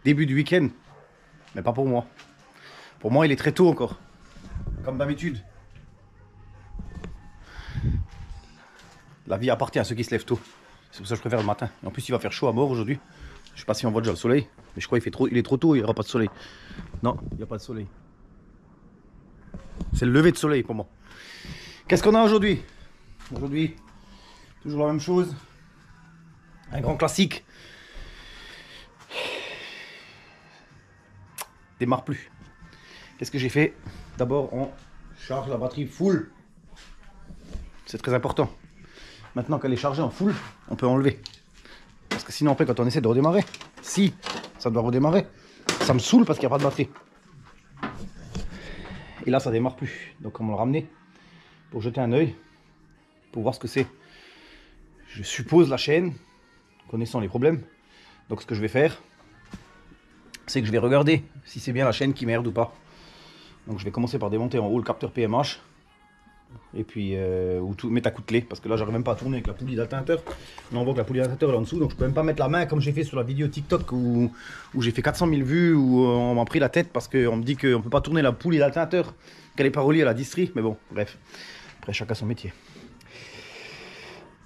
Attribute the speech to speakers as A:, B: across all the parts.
A: début du week-end. Mais pas pour moi. Pour moi, il est très tôt encore. Comme d'habitude. La vie appartient à ceux qui se lèvent tôt. C'est pour ça que je préfère le matin. Et en plus, il va faire chaud à mort aujourd'hui. Je sais pas si on voit déjà le soleil. Mais je crois qu'il est trop tôt, il n'y aura pas de soleil. Non, il n'y a pas de soleil. C'est le lever de soleil pour moi. Qu'est-ce qu'on a aujourd'hui? Aujourd'hui, toujours la même chose. Un grand classique. Démarre plus. Qu'est-ce que j'ai fait? D'abord, on charge la batterie full. C'est très important. Maintenant qu'elle est chargée en full, on peut enlever. Parce que sinon, après, quand on essaie de redémarrer, si ça doit redémarrer, ça me saoule parce qu'il n'y a pas de batterie. Et là, ça démarre plus. Donc, on va le ramener pour jeter un œil, pour voir ce que c'est. Je suppose la chaîne, connaissant les problèmes. Donc, ce que je vais faire, c'est que je vais regarder si c'est bien la chaîne qui merde ou pas. Donc, je vais commencer par démonter en haut le capteur PMH. Et puis, ou tout, mettre à coup de clé, parce que là, j'arrive même pas à tourner avec la poulie d'alternateur. Là, on voit que la poulie d'alternateur est en dessous, donc je peux même pas mettre la main comme j'ai fait sur la vidéo TikTok où j'ai fait 400 000 vues, où on m'a pris la tête parce qu'on me dit qu'on peut pas tourner la poulie d'alternateur, qu'elle est pas reliée à la distrie. Mais bon, bref, après, chacun son métier.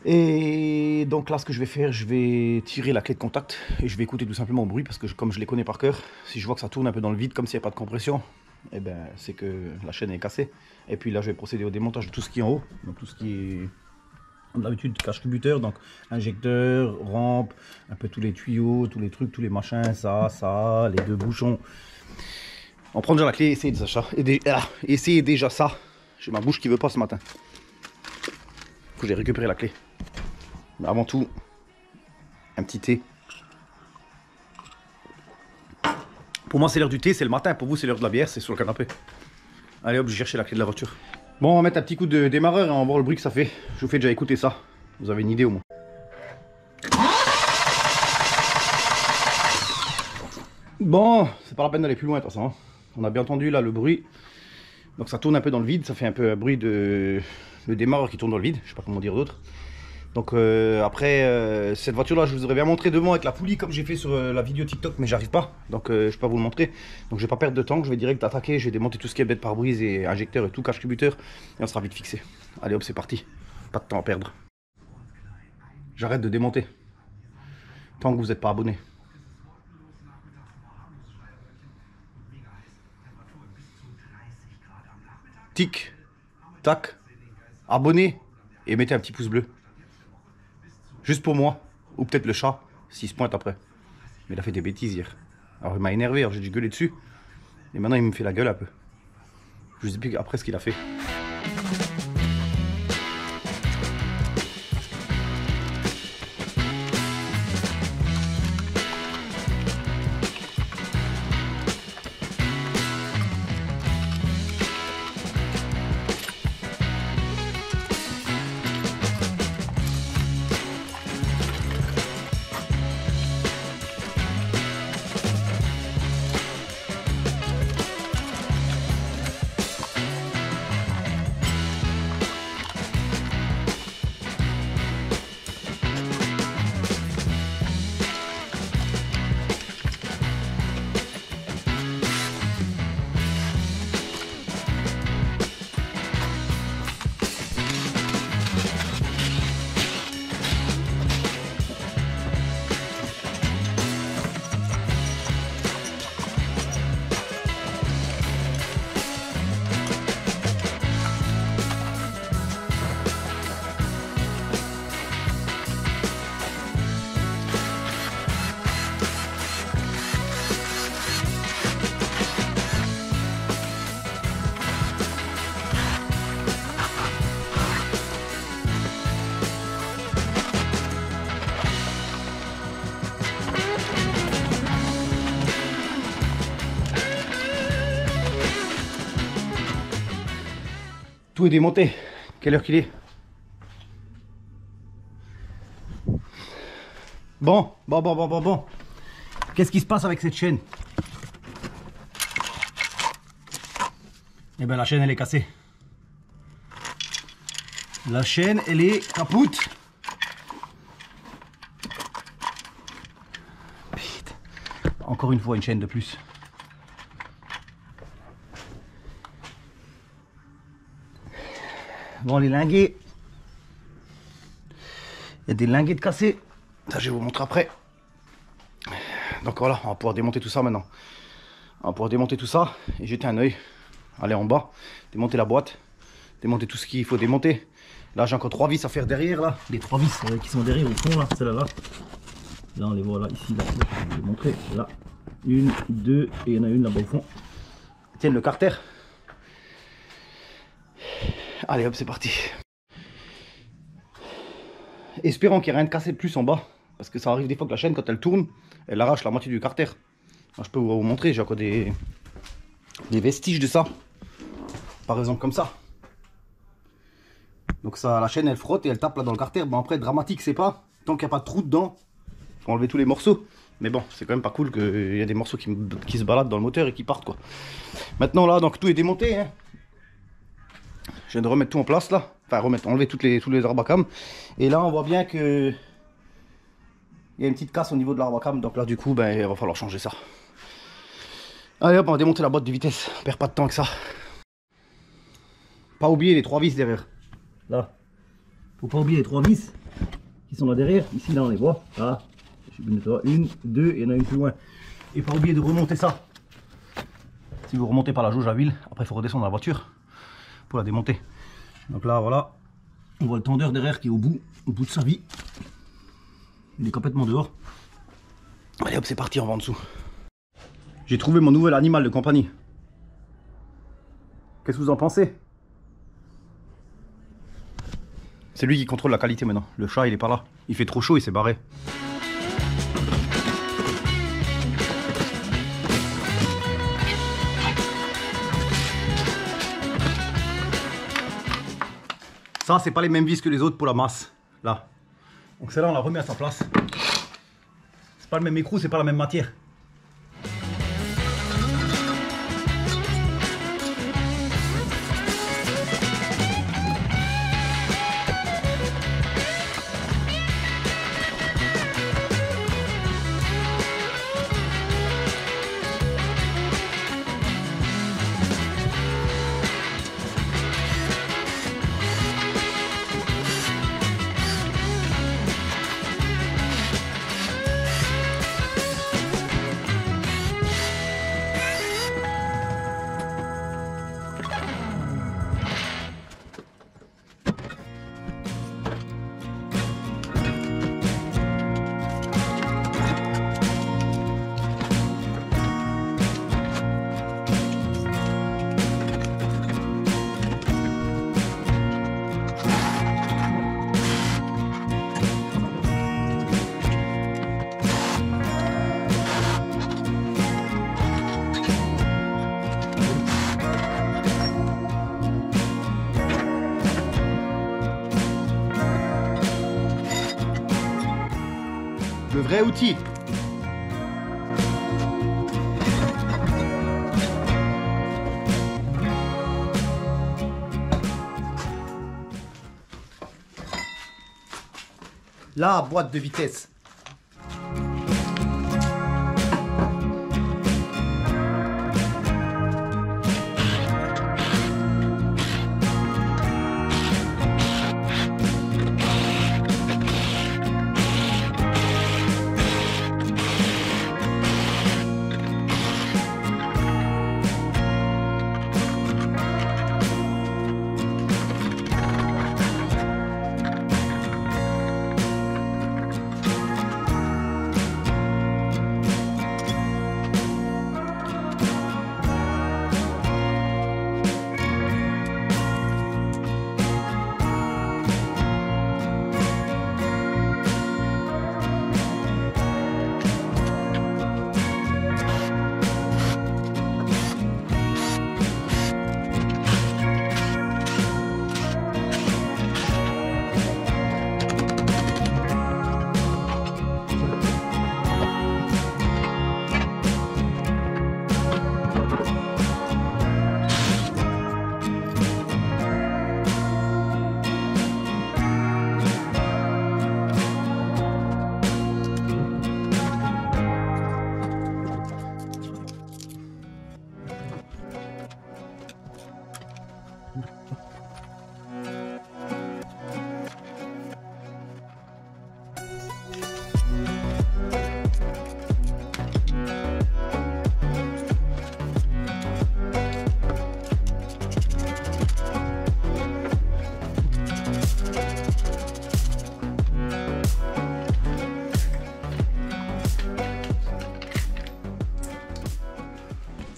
A: Et donc là, ce que je vais faire, je vais tirer la clé de contact et je vais écouter tout simplement le bruit, parce que comme je les connais par cœur, si je vois que ça tourne un peu dans le vide, comme s'il n'y a pas de compression, eh ben, c'est que la chaîne est cassée. Et puis là, je vais procéder au démontage de tout ce qui est en haut, donc tout ce qui est d'habitude cache-tributeur, donc injecteur, rampe, un peu tous les tuyaux, tous les trucs, tous les machins, ça, les deux bouchons. On prend déjà la clé, essayez déjà ça. Essayez déjà ça. J'ai ma bouche qui veut pas ce matin. Du coup, j'ai récupéré la clé. Mais avant tout, un petit thé. Pour moi, c'est l'heure du thé, c'est le matin. Pour vous, c'est l'heure de la bière, c'est sur le canapé. Allez hop, j'ai cherché la clé de la voiture. Bon, on va mettre un petit coup de démarreur et on va voir le bruit que ça fait. Je vous fais déjà écouter ça. Vous avez une idée au moins. Bon, c'est pas la peine d'aller plus loin de toute façon. On a bien entendu là le bruit. Donc ça tourne un peu dans le vide. Ça fait un peu un bruit de démarreur qui tourne dans le vide. Je sais pas comment dire d'autre. Donc après, cette voiture-là, je vous aurais bien montré devant avec la poulie comme j'ai fait sur la vidéo TikTok, mais j'arrive pas. Donc je peux pas vous le montrer. Donc je vais pas perdre de temps, je vais direct attaquer. Je vais démonter tout ce qui est bête pare-brise et injecteur et tout, cache-tributeur. Et on sera vite fixé. Allez hop, c'est parti. Pas de temps à perdre. J'arrête de démonter. Tant que vous n'êtes pas abonné. Tic, tac, abonnez et mettez un petit pouce bleu. Juste pour moi, ou peut-être le chat, s'il se pointe après. Mais il a fait des bêtises hier. Alors il m'a énervé, alors j'ai dû gueuler dessus. Et maintenant il me fait la gueule un peu. Je vous explique après ce qu'il a fait. Tout est démonté. Quelle heure qu'il est? Bon. Qu'est-ce qui se passe avec cette chaîne? Eh bien, la chaîne, elle est cassée. La chaîne, elle est capoute. Putain. Encore une fois, une chaîne de plus. Bon, les linguets. Il y a des linguets de cassés. Ça, je vais vous montrer après. Donc voilà, on va pouvoir démonter tout ça maintenant. On va pouvoir démonter tout ça et jeter un œil. Aller en bas, démonter la boîte, démonter tout ce qu'il faut démonter. Là, j'ai encore 3 vis à faire derrière, là. Les 3 vis qui sont derrière au fond, là, celle-là. Là, on les voit là, ici, là. Je vais vous montrer. Là, 1, 2, et il y en a une là-bas au fond. Tiens, le carter. Allez, hop, c'est parti. Espérons qu'il n'y ait rien de cassé de plus en bas. Parce que ça arrive des fois que la chaîne, quand elle tourne, elle arrache la moitié du carter. Alors, je peux vous montrer, j'ai encore des vestiges de ça. Par exemple, comme ça. Donc ça, la chaîne, elle frotte et elle tape là dans le carter. Bon, après, dramatique, c'est pas. Tant qu'il n'y a pas de trou dedans, faut enlever tous les morceaux. Mais bon, c'est quand même pas cool qu'il y ait des morceaux qui se baladent dans le moteur et qui partent, quoi. Maintenant, là, donc tout est démonté, hein. Je viens de remettre tout en place, là. Enfin, enlever tous les arbacams. Et là, on voit bien que il y a une petite casse au niveau de l'arbacam. Donc là, du coup, ben, il va falloir changer ça. Allez hop, on va démonter la boîte de vitesse. On perd pas de temps que ça. Pas oublier les 3 vis derrière. Là. Faut pas oublier les 3 vis qui sont là derrière. Ici, là, on les voit. Là. Je vais mettre 1, 2, et il y en a une plus loin. Et pas oublier de remonter ça. Si vous remontez par la jauge à huile, après il faut redescendre la voiture pour la démonter. Donc là, voilà. On voit le tendeur derrière qui est au bout de sa vie. Il est complètement dehors. Allez hop, c'est parti, on va en dessous. J'ai trouvé mon nouvel animal de compagnie. Qu'est-ce que vous en pensez? C'est lui qui contrôle la qualité maintenant. Le chat, il est pas là. Il fait trop chaud, il s'est barré. Ça, c'est pas les mêmes vis que les autres pour la masse. Là. Donc celle-là, on la remet à sa place. C'est pas le même écrou, c'est pas la même matière. Le vrai outil. La boîte de vitesse.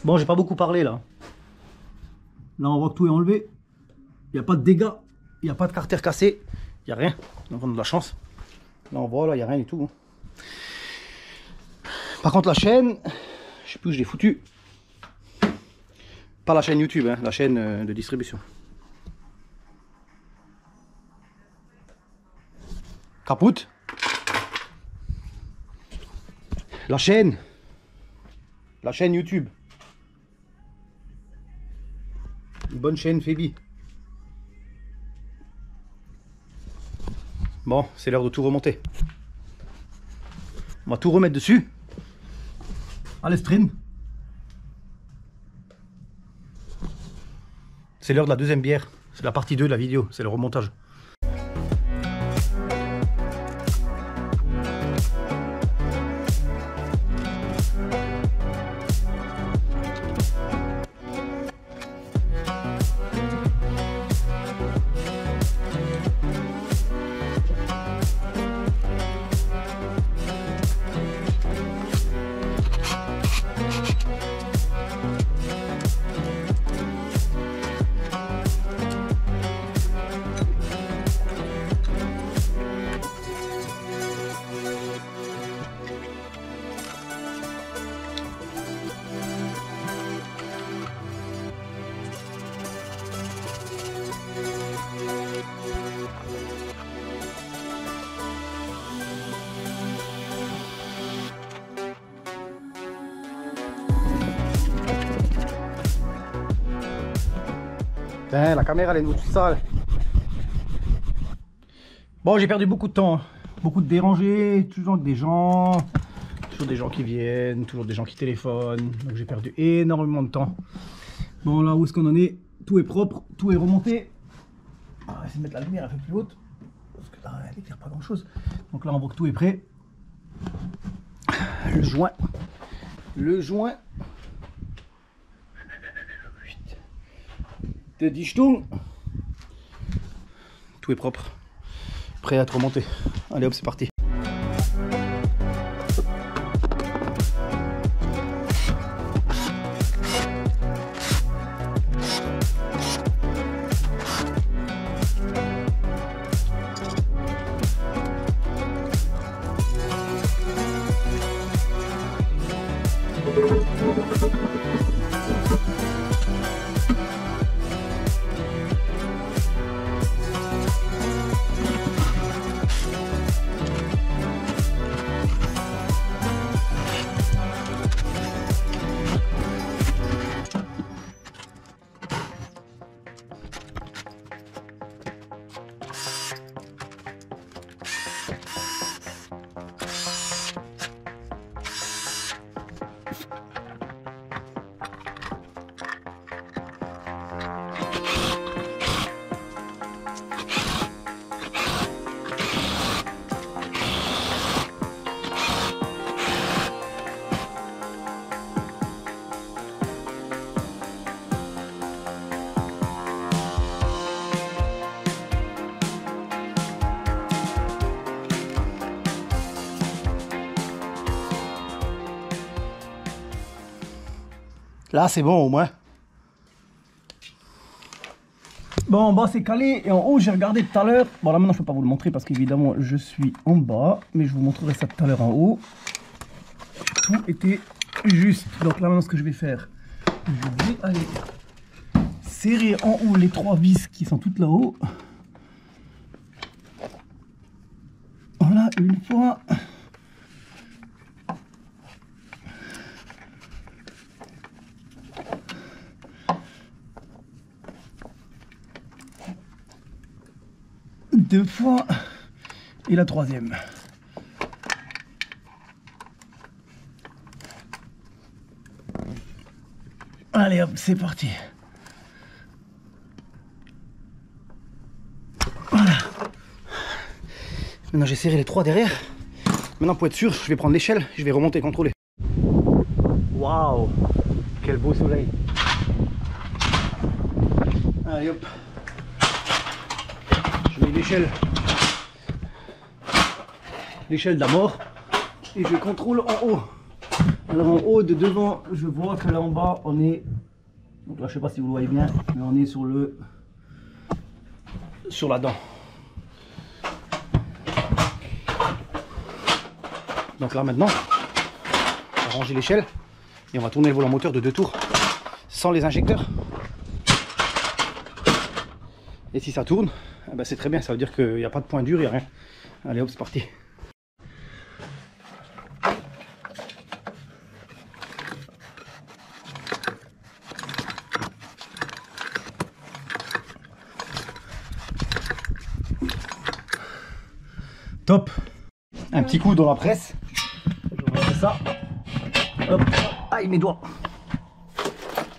A: Bon, j'ai pas beaucoup parlé là. Là, on voit que tout est enlevé. Il n'y a pas de dégâts. Il n'y a pas de carter cassé. Il n'y a rien. Donc, on a de la chance. Là, on voit, là, il n'y a rien du tout. Par contre, la chaîne, je sais plus où je l'ai foutu. Pas la chaîne YouTube, hein, la chaîne de distribution. Capoute. La chaîne YouTube. Une bonne chaîne Febi. Bon, c'est l'heure de tout remonter. On va tout remettre dessus. Allez, stream. C'est l'heure de la deuxième bière. C'est la partie 2 de la vidéo. C'est le remontage. Putain, la caméra elle est toute sale. Bon, j'ai perdu beaucoup de temps, hein. Beaucoup de dérangés, toujours des gens qui viennent, toujours des gens qui téléphonent. Donc j'ai perdu énormément de temps. Bon, là où est-ce qu'on en est? Tout est propre, tout est remonté. On va essayer de mettre la lumière un peu plus haute, parce que là elle n'éclaire pas grand chose. Donc là on voit que tout est prêt. Le joint. De Dichtung. Tout est propre, prêt à être remonté. Allez hop, c'est parti. Là c'est bon au moins. Bon, en bas c'est calé et en haut j'ai regardé tout à l'heure. Bon là maintenant je peux pas vous le montrer parce qu'évidemment je suis en bas, mais je vous montrerai ça tout à l'heure en haut. Tout était juste. Donc là maintenant ce que je vais faire, je vais aller serrer en haut les 3 vis qui sont toutes là-haut. Voilà, une fois. Deux fois et la troisième. Allez hop, c'est parti. Voilà. Maintenant j'ai serré les 3 derrière. Maintenant pour être sûr, je vais prendre l'échelle, je vais remonter, contrôler. Waouh, quel beau soleil. Allez hop. Je mets l'échelle de la mort et je contrôle en haut. Alors en haut de devant, je vois que là en bas, on est... Donc là, je sais pas si vous le voyez bien, mais on est sur la dent. Donc là maintenant, on va ranger l'échelle et on va tourner le volant moteur de 2 tours sans les injecteurs. Et si ça tourne, eh ben c'est très bien, ça veut dire qu'il n'y a pas de point dur, il n'y a rien. Allez hop, c'est parti. Top. Un petit coup dans la presse. Je vais mettre ça. Hop. Aïe mes doigts.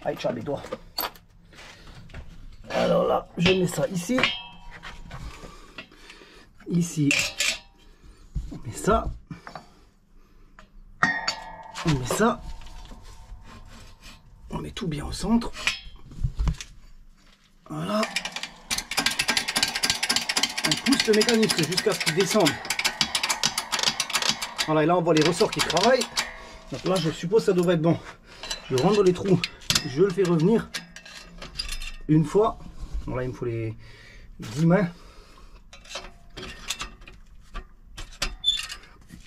A: Aïe tcha mes doigts. Alors là, je mets ça ici. Ici. On met ça. On met ça. On met tout bien au centre. Voilà. On pousse le mécanisme jusqu'à ce qu'il descende. Voilà, et là on voit les ressorts qui travaillent. Donc là je suppose que ça devrait être bon. Je rentre dans les trous, je le fais revenir une fois. Bon là il me faut les 10 mains.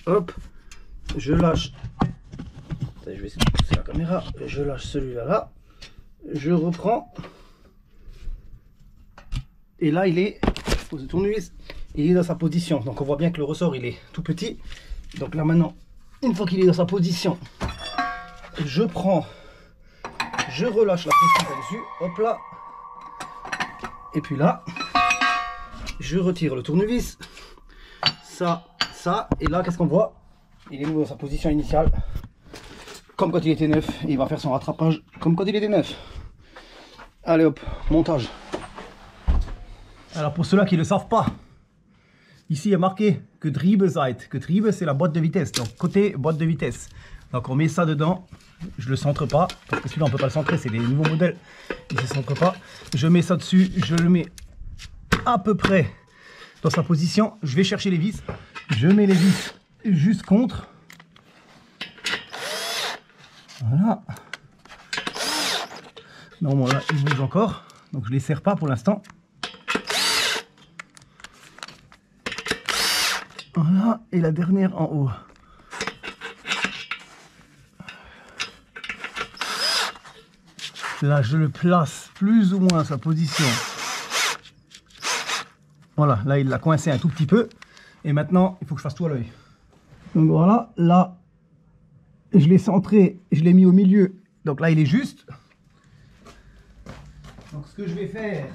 A: Hop, je lâche. Je vais essayer de pousser la caméra. Je lâche celui-là là. Je reprends. Et là il est, je pose le tournevis, il est dans sa position. Donc on voit bien que le ressort il est tout petit. Donc là maintenant, une fois qu'il est dans sa position, je prends, je relâche la pression dessus, hop là, et puis là, je retire le tournevis, ça, et là qu'est-ce qu'on voit? Il est dans sa position initiale, comme quand il était neuf, et il va faire son rattrapage comme quand il était neuf. Allez hop, montage. Alors pour ceux-là qui ne le savent pas, ici il y a marqué que Driebeseite, que Driebe c'est la boîte de vitesse, donc côté boîte de vitesse. Donc on met ça dedans, je le centre pas, parce que celui-là on peut pas le centrer, c'est des nouveaux modèles, il se centre pas. Je mets ça dessus, je le mets à peu près dans sa position, je vais chercher les vis, je mets les vis juste contre. Voilà. Non, là il bouge encore, donc je les serre pas pour l'instant. Voilà, et la dernière en haut. Là, je le place plus ou moins à sa position. Voilà, là, il l'a coincé un tout petit peu. Et maintenant, il faut que je fasse tout à l'œil. Donc voilà, là, je l'ai centré, je l'ai mis au milieu. Donc là, il est juste. Donc ce que je vais faire,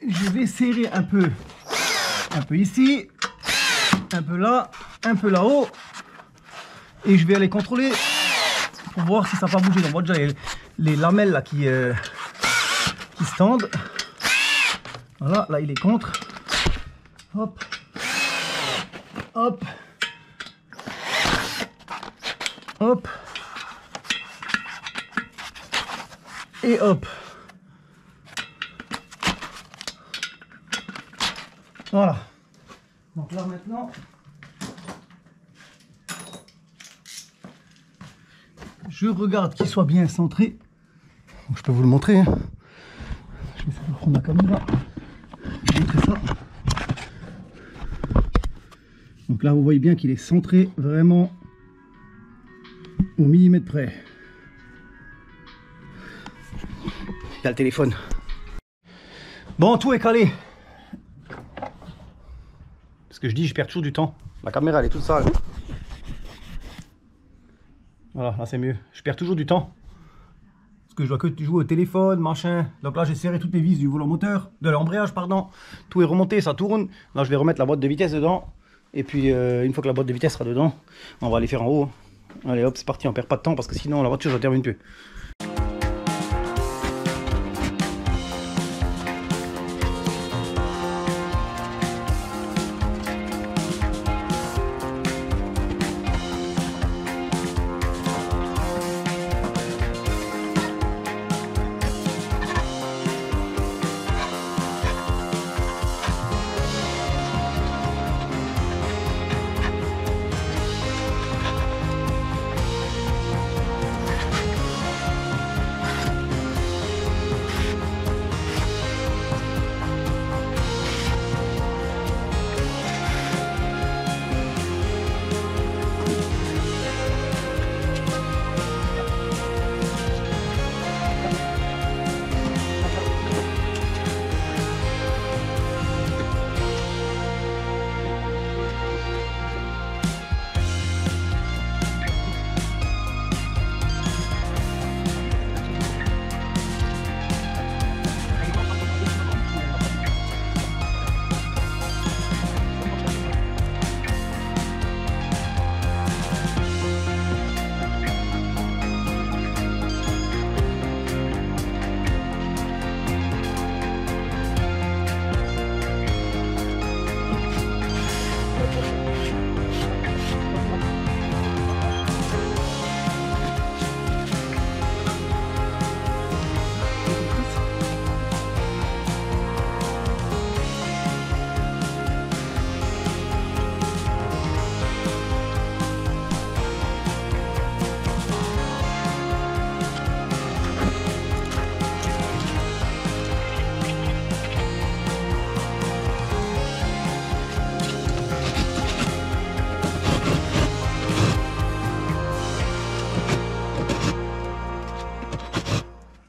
A: je vais serrer un peu ici, un peu là-haut, et je vais aller contrôler pour voir si ça n'a pas bougé. Donc on voit déjà les lamelles là qui se tendent. Voilà, là il est contre. Hop, hop, hop, et hop. Voilà. Donc là maintenant, je regarde qu'il soit bien centré. Je peux vous le montrer. Hein. Je vais essayer de prendre la caméra. Je vais montrer ça. Donc là, vous voyez bien qu'il est centré vraiment au millimètre près. Il y a le téléphone. Bon, tout est calé. Ce que je dis, je perds toujours du temps. La caméra elle est toute sale. Voilà, là c'est mieux. Je perds toujours du temps. Parce que je dois que jouer au téléphone, machin. Donc là j'ai serré toutes les vis du volant moteur, de l'embrayage pardon. Tout est remonté, ça tourne. Là je vais remettre la boîte de vitesse dedans. Et puis une fois que la boîte de vitesse sera dedans, on va aller faire en haut. Allez hop, c'est parti, on perd pas de temps parce que sinon la voiture je la termine plus.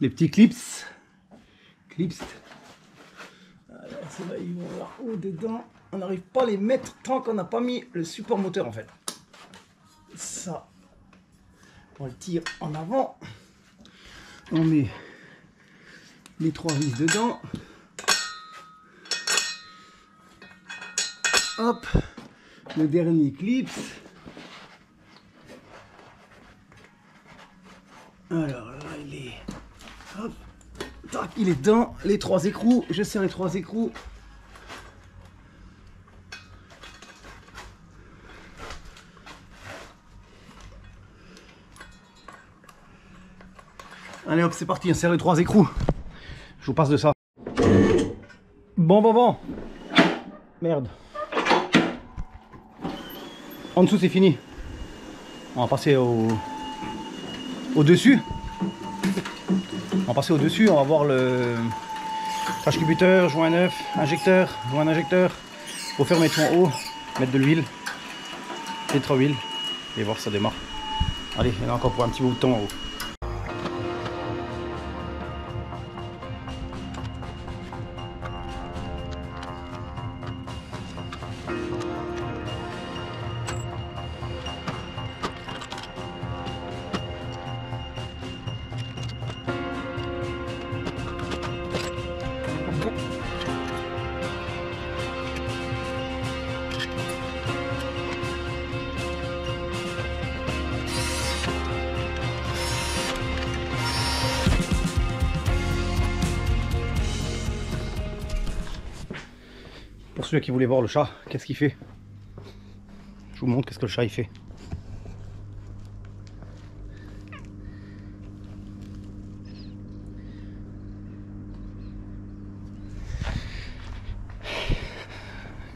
A: les petits clips. Alors, c'est là, ils vont là-haut dedans. On n'arrive pas à les mettre tant qu'on n'a pas mis le support moteur en fait. Ça, on le tire en avant. On met les 3 vis dedans. Hop, le dernier clip. Alors là, il est... Hop, tac, il est dedans. Les 3 écrous, je serre les 3 écrous. Allez hop, c'est parti, on serre les 3 écrous. Je vous passe de ça. Bon. Merde. En dessous, c'est fini. On va passer au-dessus. On va passer au-dessus, on va voir le trash cubuteur, joint neuf, injecteur, joint injecteur. Faut faire mettre tout en haut, mettre de l'huile, tétra-huile et voir si ça démarre. Allez, il y en a encore pour un petit bout de temps en haut. Pour ceux qui voulaient voir le chat, qu'est-ce qu'il fait? Je vous montre qu'est-ce que le chat il fait.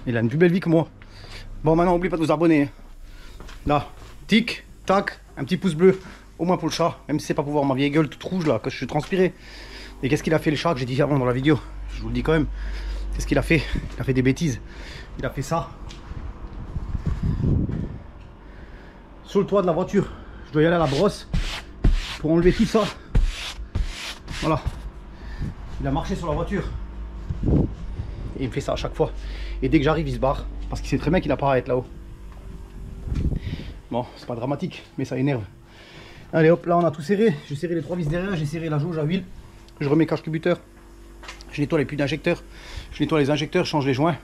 A: Il a une plus belle vie que moi. Bon, maintenant n'oubliez pas de vous abonner. Là, tic, tac, un petit pouce bleu, au moins pour le chat, même si c'est pas pour voir ma vieille gueule toute rouge là, que je suis transpiré. Et qu'est-ce qu'il a fait le chat que j'ai dit avant dans la vidéo? Je vous le dis quand même. Qu'est-ce qu'il a fait? Il a fait des bêtises. Il a fait ça sur le toit de la voiture. Je dois y aller à la brosse pour enlever tout ça. Voilà. Il a marché sur la voiture. Et il me fait ça à chaque fois. Et dès que j'arrive, il se barre. Parce qu'il sait très bien qu'il n'a pas à être là-haut. Bon, c'est pas dramatique, mais ça énerve. Allez hop, là on a tout serré. J'ai serré les 3 vis derrière, j'ai serré la jauge à huile. Je remets cache cubuteur. Je nettoie les puits d'injecteurs. Je nettoie les injecteurs, je change les joints.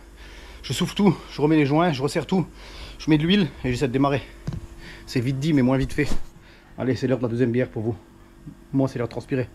A: Je souffle tout, je remets les joints, je resserre tout. Je mets de l'huile et j'essaie de démarrer. C'est vite dit, mais moins vite fait. Allez, c'est l'heure de la deuxième bière pour vous. Moi, c'est l'heure de transpirer.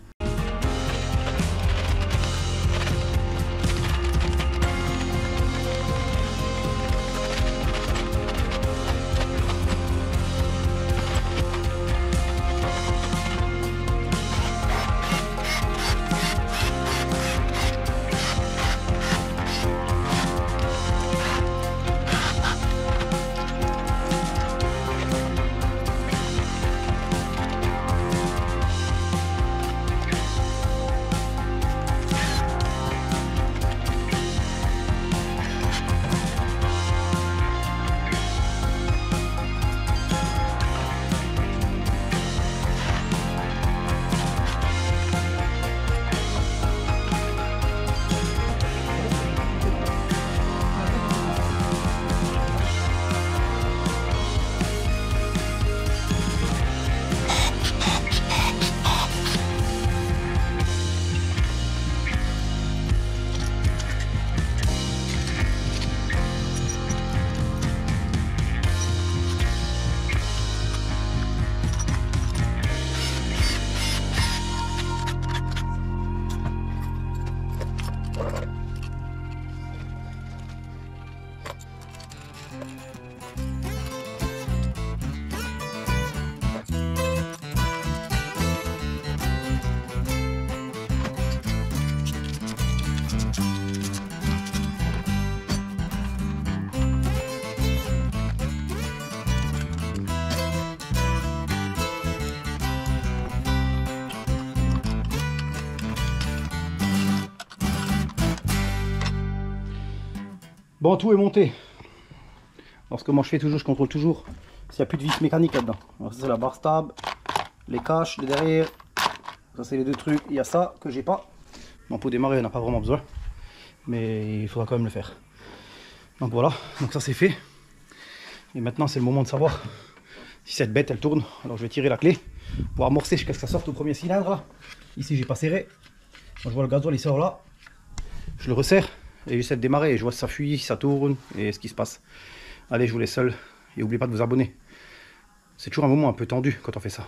A: Bon, tout est monté. Alors, ce que moi je fais toujours, je contrôle toujours s'il n'y a plus de vis mécanique là-dedans. C'est la barre stable, les caches de derrière, Ça c'est les deux trucs. Il y a ça que j'ai pas. Bon, pour démarrer, on n'a pas vraiment besoin. Mais il faudra quand même le faire. Donc voilà, donc ça c'est fait. Et maintenant c'est le moment de savoir si cette bête elle tourne. Alors je vais tirer la clé pour amorcer jusqu'à ce que ça sorte au premier cylindre là. Ici j'ai pas serré. Moi, je vois le gasoil il sort là. Je le resserre et j'essaie de démarrer. Et je vois si ça fuit, si ça tourne et ce qui se passe. Allez, je vous laisse seul. Et n'oubliez pas de vous abonner. C'est toujours un moment un peu tendu quand on fait ça.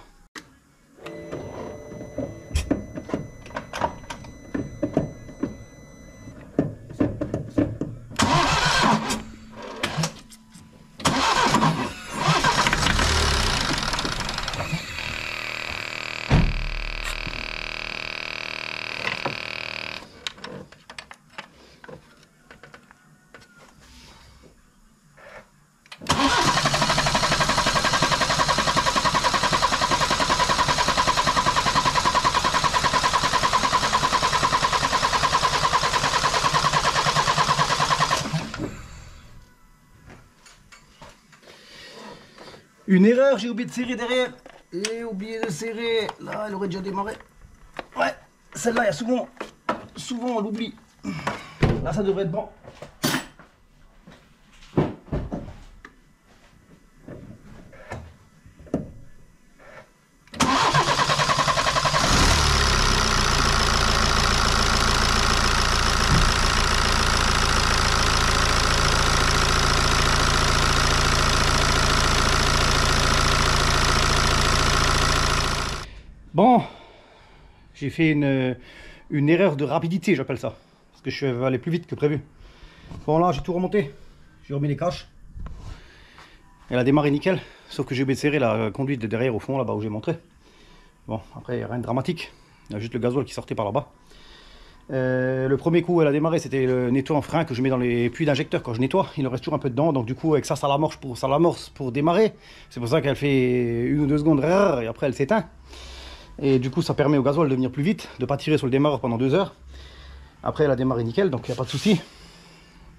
A: Une erreur, j'ai oublié de serrer derrière. J'ai oublié de serrer. Là, elle aurait déjà démarré. Ouais, celle-là, il y a souvent on l'oublie. Là, ça devrait être bon. Bon, j'ai fait une erreur de rapidité, j'appelle ça. Parce que je suis allé plus vite que prévu. Bon là, j'ai tout remonté. J'ai remis les caches. Elle a démarré nickel. Sauf que j'ai oublié de serrer la conduite de derrière au fond, là-bas où j'ai montré. Bon, après, il n'y a rien de dramatique. Il y a juste le gasoil qui sortait par là-bas. Le premier coup, elle a démarré, c'était le nettoie en frein que je mets dans les puits d'injecteur quand je nettoie. Il en reste toujours un peu dedans. Donc du coup, avec ça, ça l'amorce pour démarrer. C'est pour ça qu'elle fait 1 ou 2 secondes et après, elle s'éteint. Et du coup ça permet au gasoil de venir plus vite, de ne pas tirer sur le démarreur pendant 2 heures. Après elle a démarré nickel, donc il n'y a pas de souci.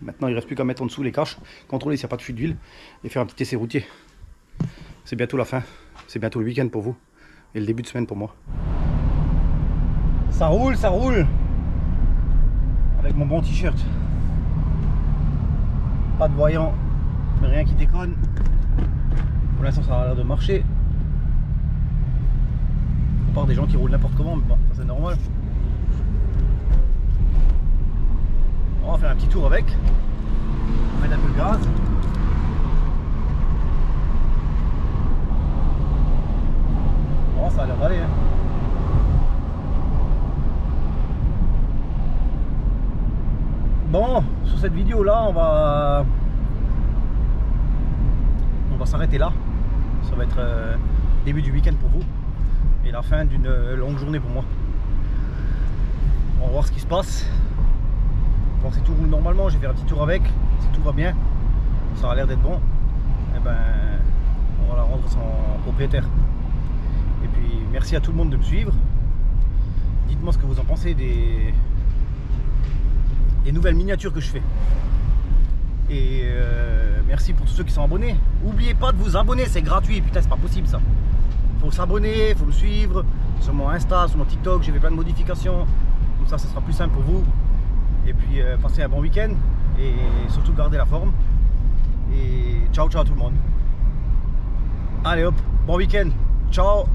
A: Maintenant il ne reste plus qu'à mettre en dessous les caches, contrôler s'il n'y a pas de fuite d'huile et faire un petit essai routier. C'est bientôt la fin, c'est bientôt le week-end pour vous et le début de semaine pour moi. Ça roule avec mon bon t-shirt. Pas de voyant, mais rien qui déconne. Pour l'instant ça a l'air de marcher. Des gens qui roulent n'importe comment, mais bon, ça c'est normal. On va faire un petit tour avec. On va mettre un peu de gaz. Bon, ça a l'air d'aller. Hein. Bon, sur cette vidéo là, on va s'arrêter là. Ça va être début du week-end pour vous. Et la fin d'une longue journée pour moi. On va voir ce qui se passe. Bon, si tout roule normalement, je vais faire un petit tour avec. Si tout va bien, ça a l'air d'être bon. Et ben, on va la rendre son propriétaire. Et puis, merci à tout le monde de me suivre. Dites-moi ce que vous en pensez des nouvelles miniatures que je fais. Et merci pour tous ceux qui sont abonnés. N'oubliez pas de vous abonner, c'est gratuit. Putain, c'est pas possible ça. Faut s'abonner, faut me suivre sur mon Insta, sur mon TikTok, j'ai fait plein de modifications. Comme ça, ce sera plus simple pour vous. Et puis, passez un bon week-end et surtout gardez la forme. Et ciao, ciao à tout le monde. Allez hop, bon week-end. Ciao.